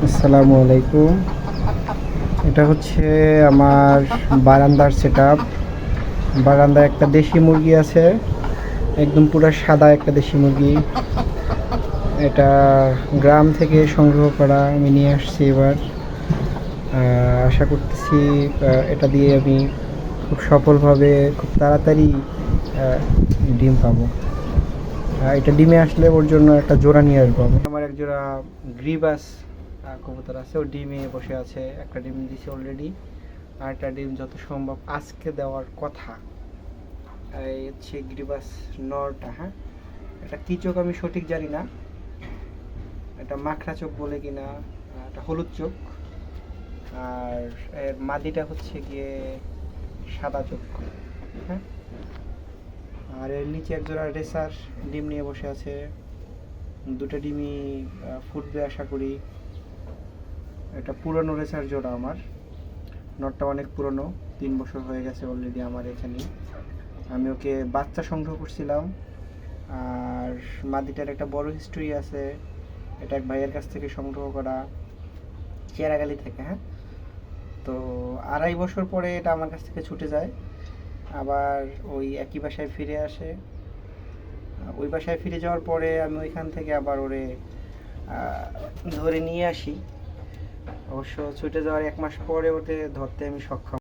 আসসালামু আলাইকুম। এটা হচ্ছে আমার বারান্দার সেটআপ। বারান্দায় একটা দেশি মুরগি আছে, একদম পুরো সাদা একটা দেশি মুরগি। এটা গ্রাম থেকে সংগ্রহ করা, আমি নিয়ে আসছি এবার। আশা করতেছি এটা দিয়ে আমি খুব সফলভাবে খুব তাড়াতাড়ি ডিম পাবো। এটা ডিমে আসলে ওর জন্য একটা জোড়া নিয়ে আসবো আমি। আমার এক জোড়া গ্রিবাস কবুতর আছে, ও ডিমে বসে আছে। একটা ডিম দিছে অলরেডি, আর একটা ডিম যত সম্ভব আজকে দেওয়ার কথা। এই হচ্ছে গ্রিবাস নরটা। হ্যাঁ, এটা কী চোখ আমি সঠিক জানি না, এটা মাখরা চোখ বলে কিনা, এটা হলুদ চোখ। আর এর মাদিটা হচ্ছে গিয়ে সাদা চোখ। হ্যাঁ, আর এর নিচে এক জোড়া রেসার ডিম নিয়ে বসে আছে। দুটো ডিমই ফুটবে আশা করি। এটা পুরনো রেসার জোড়া আমার। নটটা অনেক পুরনো, 3 বছর হয়ে গেছে অলরেডি আমার এখানে। আমি ওকে বাচ্চা সংগ্রহ করছিলাম। আর মাদিটার একটা বড় হিস্ট্রি আছে, এটা এক ভাইয়ের কাছ থেকে সংগ্রহ করা, চেরাগালি থেকে। হ্যাঁ, তো 2.5 বছর পরে এটা আমার কাছ থেকে ছুটে যায়, আবার ওই একই বাসায় ফিরে আসে। ওই বাসায় ফিরে যাওয়ার পরে আমি ওইখান থেকে আবার ওরে ধরে নিয়ে আসি। অবশ্য ছুটে যাওয়ার 1 মাস পরে ওকে ধরতে আমি সক্ষম।